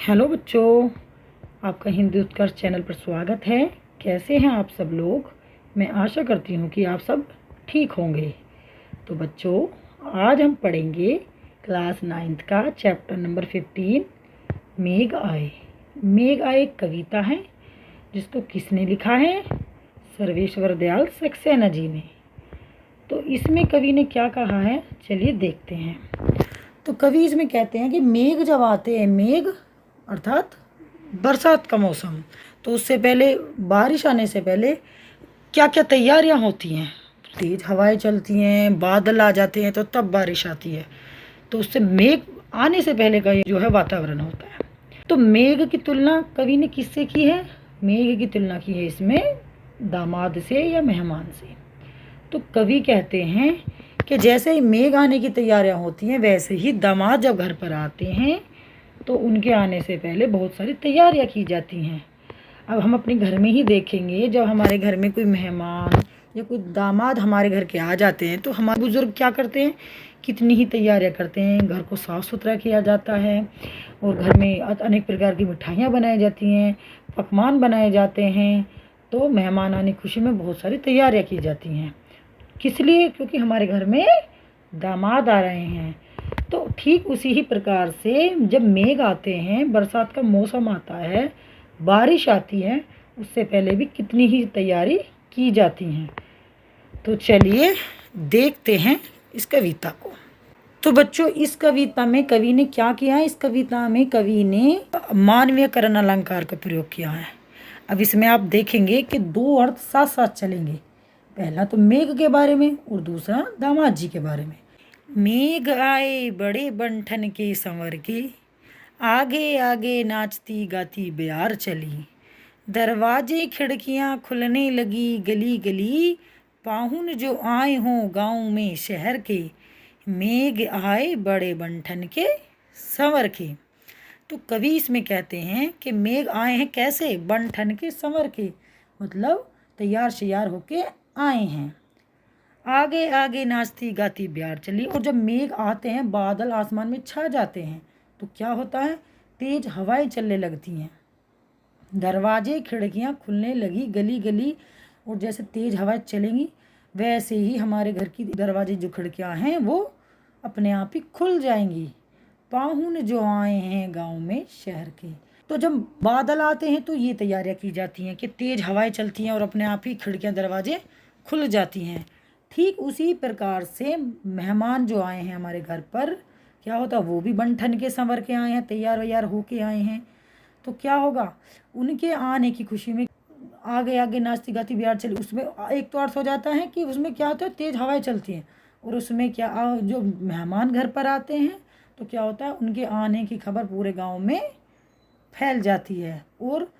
Hello बच्चों, आपका हिंदी उत्कर्ष channel पर स्वागत है। कैसे हैं आप सब लोग? मैं आशा करती हूँ कि आप सब ठीक होंगे। तो बच्चों, आज हम पढ़ेंगे क्लास 9th का चैप्टर नंबर 15 मेघ आए। मेघ आए एक कविता है जिसको किसने लिखा है? सर्वेश्वर दयाल सक्सेना जी ने। तो इसमें कवि ने क्या कहा है, चलिए देखते हैं। तो कवि इसमें कहते हैं कि मेघ जब आते हैं, मेघ अर्थात बरसात का मौसम, तो उससे पहले बारिश आने से पहले क्या क्या तैयारियां होती हैं? तेज हवाएं चलती हैं, बादल आ जाते हैं, तो तब बारिश आती है। तो उससे मेघ आने से पहले का ये जो है वातावरण होता है। तो मेघ की तुलना कवि ने किससे की है? मेघ की तुलना की है इसमें दामाद से या मेहमान से। तो कवि कहते हैं कि जैसे ही मेघ आने की तैयारियां होती हैं, वैसे ही दामाद जब घर पर आते हैं तो उनके आने से पहले बहुत सारी तैयारियां की जाती हैं। अब हम अपने घर में ही देखेंगे, जब हमारे घर में कोई मेहमान या कोई दामाद हमारे घर के आ जाते हैं तो हमारे बुजुर्ग क्या करते हैं, कितनी ही तैयारियां करते हैं। घर को साफ़ सुथरा किया जाता है और घर में अनेक प्रकार की मिठाइयाँ बनाई जाती हैं, पकवान बनाए जाते हैं। तो मेहमान आने की खुशी में बहुत सारी तैयारियां की जाती हैं। किस लिए? क्योंकि हमारे घर में दामाद आ रहे हैं। तो ठीक उसी ही प्रकार से जब मेघ आते हैं, बरसात का मौसम आता है, बारिश आती है, उससे पहले भी कितनी ही तैयारी की जाती हैं। तो चलिए देखते हैं इस कविता को। तो बच्चों, इस कविता में कवि ने क्या किया है? इस कविता में कवि ने मानवीयकरण अलंकार का प्रयोग किया है। अब इसमें आप देखेंगे कि दो अर्थ साथ साथ चलेंगे। पहला तो मेघ के बारे में और दूसरा दामाद जी के बारे में। मेघ आए बड़े बंठन के संवर के, आगे आगे नाचती गाती ब्यार चली, दरवाजे खिड़कियां खुलने लगी गली गली, पाहुन जो आए हों गाँव में शहर के, मेघ आए बड़े बंठन के संवर के। तो कवि इसमें कहते हैं कि मेघ आए हैं कैसे? बंठन के संवर के, मतलब तैयार श्यार होके आए हैं। आगे आगे नाचती गाती ब्यार चली। और जब मेघ आते हैं, बादल आसमान में छा जाते हैं, तो क्या होता है? तेज हवाएं चलने लगती हैं, दरवाजे खिड़कियां खुलने लगी गली गली। और जैसे तेज हवाएं चलेंगी, वैसे ही हमारे घर की दरवाजे जो खिड़कियां हैं वो अपने आप ही खुल जाएंगी। पाहुन जो आए हैं गांव में शहर के। तो जब बादल आते हैं तो ये तैयारियां की जाती हैं कि तेज हवाएं चलती हैं और अपने आप ही खिड़कियां दरवाजे खुल जाती हैं। ठीक उसी प्रकार से मेहमान जो आए हैं हमारे घर पर, क्या होता है? वो भी बन-ठन के संवर के आए हैं, तैयार वैयार होके आए हैं। तो क्या होगा? उनके आने की खुशी में आगे आगे नाचती गाती ब्यार चली। उसमें एक तो अर्थ हो जाता है कि उसमें क्या होता है? तेज हवाएं चलती हैं। और उसमें क्या, जो मेहमान घर पर आते हैं तो क्या होता है? उनके आने की खबर पूरे गाँव में फैल जाती है। और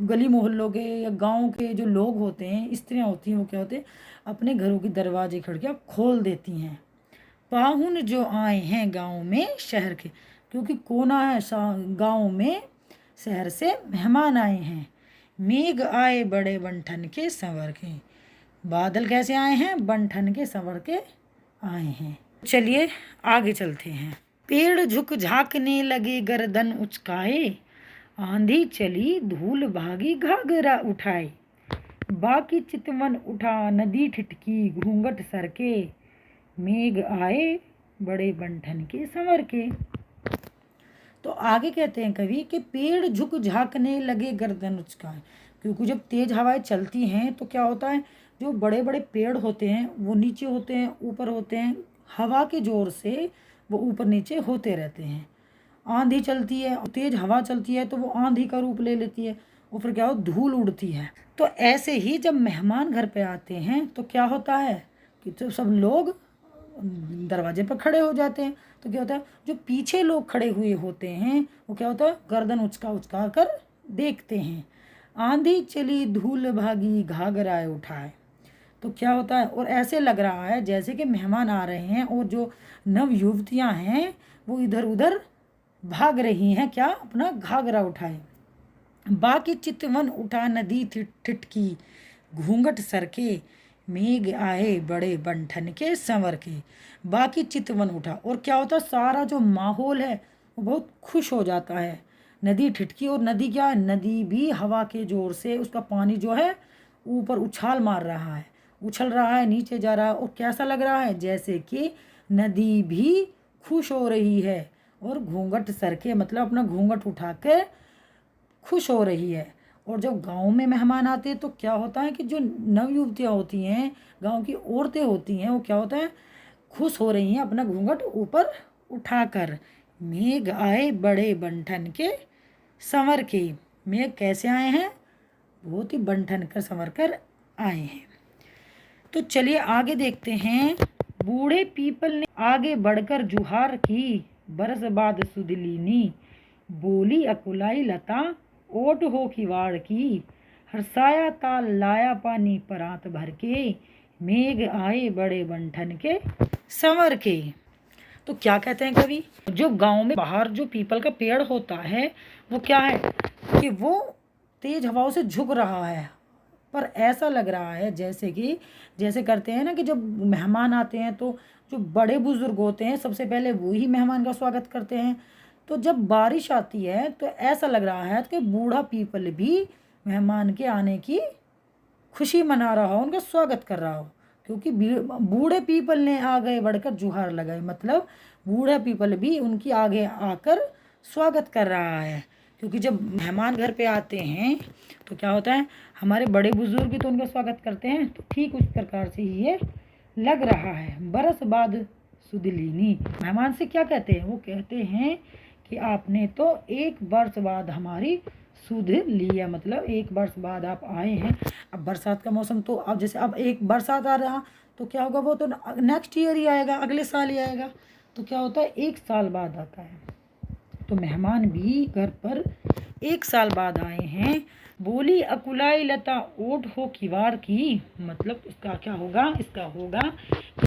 गली मोहल्लों के या गांव के जो लोग होते हैं, स्त्रियां होती हैं, वो क्या होते हैं? अपने घरों की दरवाजे खिड़कियां खोल देती हैं। पाहुन जो आए हैं गांव में शहर के, क्योंकि कोना है गांव में, शहर से मेहमान आए हैं। मेघ आए बड़े बंठन के संवर के। बादल कैसे आए हैं? बंठन के संवर के आए हैं। चलिए आगे चलते हैं। पेड़ झुक झांकने लगे गर्दन उचकाए, आंधी चली धूल भागी घाघरा उठाए, बाकी चितवन उठा नदी ठिठकी घूंघट सर के, मेघ आए बड़े बंठन के संवर के। तो आगे कहते हैं कवि कि पेड़ झुक झांकने लगे गर्दन उचकाए। क्योंकि जब तेज हवाएं चलती हैं तो क्या होता है? जो बड़े बड़े पेड़ होते हैं वो नीचे होते हैं, ऊपर होते हैं, हवा के जोर से वो ऊपर नीचे होते रहते हैं। आंधी चलती है, तेज हवा चलती है, तो वो आंधी का रूप ले लेती है और फिर क्या हो? धूल उड़ती है। तो ऐसे ही जब मेहमान घर पे आते हैं तो क्या होता है कि तो सब लोग दरवाजे पर खड़े हो जाते हैं। तो क्या होता है? जो पीछे लोग खड़े हुए होते हैं वो क्या होता है? गर्दन उचका उचका कर देखते हैं। आंधी चली धूल भागी घाघरा उठाए। तो क्या होता है? और ऐसे लग रहा है जैसे कि मेहमान आ रहे हैं और जो नव युवतियाँ हैं वो इधर उधर भाग रही हैं, क्या? अपना घाघरा उठाए। बाकी चितवन उठा नदी ठिठकी घूंघट सर के, मेघ आए बड़े बंठन के संवर के। बाकी चितवन उठा। और क्या होता है? सारा जो माहौल है वो बहुत खुश हो जाता है। नदी ठिठकी, और नदी क्या है, नदी भी हवा के जोर से उसका पानी जो है ऊपर उछाल मार रहा है, उछल रहा है, नीचे जा रहा है, और कैसा लग रहा है, जैसे कि नदी भी खुश हो रही है और घूंघट सर के मतलब अपना घूंघट उठा के खुश हो रही है। और जब गांव में मेहमान आते हैं तो क्या होता है कि जो नवयुवतियाँ होती हैं, गांव की औरतें होती हैं, वो क्या होता है, खुश हो रही हैं अपना घूंघट ऊपर उठाकर। मेघ आए बड़े बंठन के संवर के। मेघ कैसे आए हैं, बहुत ही बंठन कर संवर कर आए हैं। तो चलिए आगे देखते हैं। बूढ़े पीपल ने आगे बढ़कर जुहार की, बरस बाद सुदलीनी, बोली अकुलाई लता ओट हो किवाड़ की, हर्षाया ताल लाया पानी परात भर के, मेघ आए बड़े बंठन के संवर के। तो क्या कहते हैं कवि, जो गांव में बाहर जो पीपल का पेड़ होता है वो क्या है कि वो तेज हवाओं से झुक रहा है, पर ऐसा लग रहा है जैसे करते हैं ना कि जब मेहमान आते हैं तो जो बड़े बुजुर्ग होते हैं सबसे पहले वो ही मेहमान का स्वागत करते हैं। तो जब बारिश आती है तो ऐसा लग रहा है कि बूढ़ा पीपल भी मेहमान के आने की खुशी मना रहा हो, उनका स्वागत कर रहा हो, क्योंकि बूढ़े पीपल ने आगे बढ़कर जुहार लगाई, मतलब बूढ़ा पीपल भी उनकी आगे आकर स्वागत कर रहा है। क्योंकि जब मेहमान घर पे आते हैं तो क्या होता है, हमारे बड़े बुजुर्ग भी तो उनका स्वागत करते हैं। तो ठीक उस प्रकार से ये लग रहा है। बरस बाद सुदलीनी, मेहमान से क्या कहते हैं, वो कहते हैं कि आपने तो एक वर्ष बाद हमारी सुध लिया, मतलब एक वर्ष बाद आप आए हैं। अब बरसात का मौसम, तो अब जैसे अब एक बरसात आ रहा तो क्या होगा, वो तो नेक्स्ट ईयर ही आएगा, अगले साल ही आएगा। तो क्या होता है, एक साल बाद आता है। तो मेहमान भी घर पर एक साल बाद आए हैं। बोली अकुलाई लता ओट हो किवाड़ की, मतलब इसका क्या होगा, इसका होगा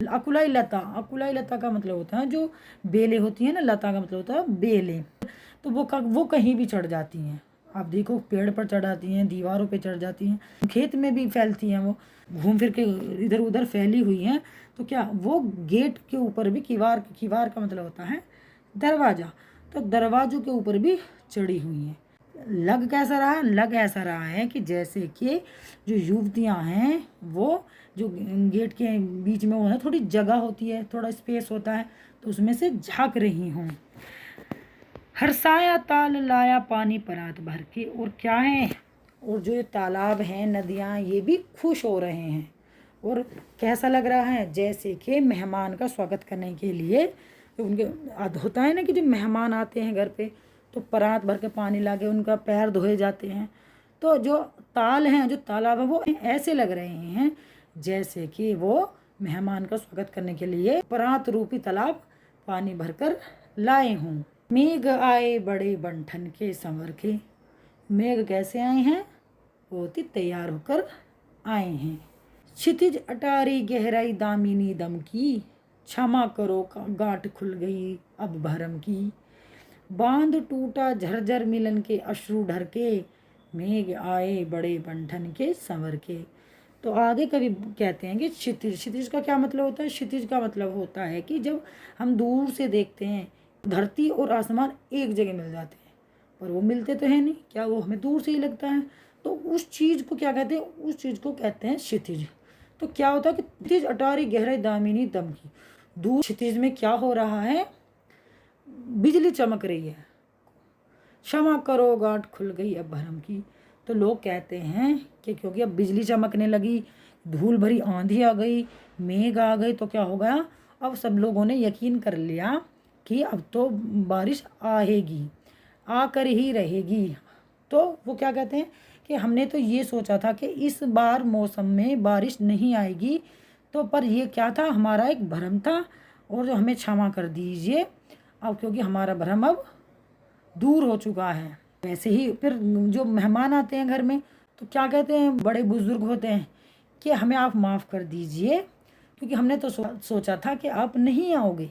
अकुलाई लता। अकुलाई लता का मतलब होता है जो बेलें होती हैं ना, लता का मतलब होता है बेलें। तो वो कहीं भी चढ़ जाती हैं, आप देखो पेड़ पर चढ़ जाती हैं, दीवारों पे चढ़ जाती हैं, खेत में भी फैलती हैं, वो घूम फिर के इधर उधर फैली हुई हैं। तो क्या वो गेट के ऊपर भी, किवाड़ का मतलब होता है दरवाज़ा, तो दरवाजों के ऊपर भी चढ़ी हुई हैं। लग कैसा रहा है, लग ऐसा रहा है कि जैसे कि जो युवतियां हैं वो जो गेट के बीच में वो है, थोड़ी जगह होती है, थोड़ा स्पेस होता है, तो उसमें से झांक रही हूँ। हर्षाया ताल लाया पानी परात भर के, और क्या है, और जो ये तालाब हैं, नदियाँ, ये भी खुश हो रहे हैं। और कैसा लग रहा है, जैसे कि मेहमान का स्वागत करने के लिए तो उनके होता है ना कि जब मेहमान आते हैं घर पे तो परात भर के पानी ला के उनका पैर धोए जाते हैं। तो जो ताल हैं, जो तालाब है, वो ऐसे लग रहे हैं जैसे कि वो मेहमान का स्वागत करने के लिए परात रूपी तालाब पानी भरकर लाए हों। मेघ आए बड़े बंठन के संवर के, मेघ कैसे आए हैं, बहुत ही तैयार होकर आए हैं। क्षितिज अटारी गहराई दामिनी दम की, क्षमा करो गांठ खुल गई अब भरम की, बांध टूटा झरझर मिलन के अश्रु ढर के, मेघ आए बड़े बंठन के संवर के। तो आगे कवि कहते हैं कि क्षितिज का क्या मतलब होता है, क्षितिज का मतलब होता है कि जब हम दूर से देखते हैं धरती और आसमान एक जगह मिल जाते हैं, पर वो मिलते तो है नहीं, क्या वो हमें दूर से ही लगता है। तो उस चीज़ को क्या कहते हैं, उस चीज़ को कहते हैं क्षितिज। तो क्या होता है कि क्षितिज अटारी गहराई दामिनी दम की, दूर क्षितिज में क्या हो रहा है, बिजली चमक रही है। क्षमा करो गांठ खुल गई अब भरम की, तो लोग कहते हैं कि क्योंकि अब बिजली चमकने लगी, धूल भरी आंधी आ गई, मेघ आ गई, तो क्या हो गया, अब सब लोगों ने यकीन कर लिया कि अब तो बारिश आएगी, आकर ही रहेगी। तो वो क्या कहते हैं कि हमने तो ये सोचा था कि इस बार मौसम में बारिश नहीं आएगी, तो पर ये क्या था, हमारा एक भ्रम था, और जो हमें क्षमा कर दीजिए अब, क्योंकि हमारा भ्रम अब दूर हो चुका है। वैसे ही फिर जो मेहमान आते हैं घर में तो क्या कहते हैं, बड़े बुजुर्ग होते हैं कि हमें आप माफ़ कर दीजिए, क्योंकि हमने तो सोचा था कि आप नहीं आओगे,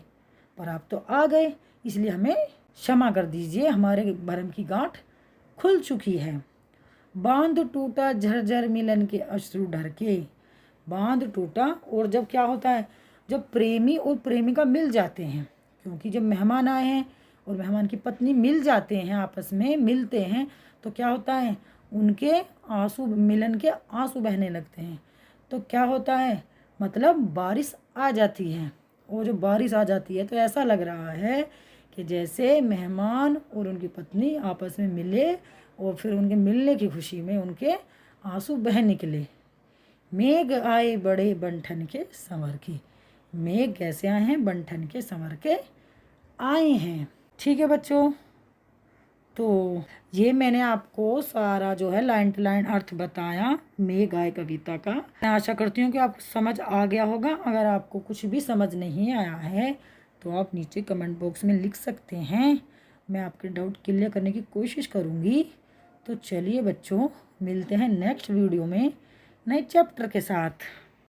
पर आप तो आ गए, इसलिए हमें क्षमा कर दीजिए, हमारे भरम की गांठ खुल चुकी है। बांध टूटा झरझर मिलन के अश्रु ढर के, बांध टूटा, और जब क्या होता है, जब प्रेमी और प्रेमिका मिल जाते हैं, क्योंकि जब मेहमान आए हैं और मेहमान की पत्नी मिल जाते हैं, आपस में मिलते हैं, तो क्या होता है, उनके आंसू, मिलन के आंसू बहने लगते हैं। तो क्या होता है, मतलब बारिश आ जाती है। और जो बारिश आ जाती है तो ऐसा लग रहा है कि जैसे मेहमान और उनकी पत्नी आपस में मिले और फिर उनके मिलने की खुशी में उनके आंसू बह निकले। मेघ आए बड़े बन के संवर के। मेघ कैसे आए हैं, बन के संवर के आए हैं। ठीक है बच्चों, तो ये मैंने आपको सारा जो है लाइन टू लाइन अर्थ बताया मेघ आए कविता का। मैं आशा करती हूँ कि आपको समझ आ गया होगा। अगर आपको कुछ भी समझ नहीं आया है तो आप नीचे कमेंट बॉक्स में लिख सकते हैं, मैं आपके डाउट क्लियर करने की कोशिश करूँगी। तो चलिए बच्चों, मिलते हैं नेक्स्ट वीडियो में नए चैप्टर के साथ।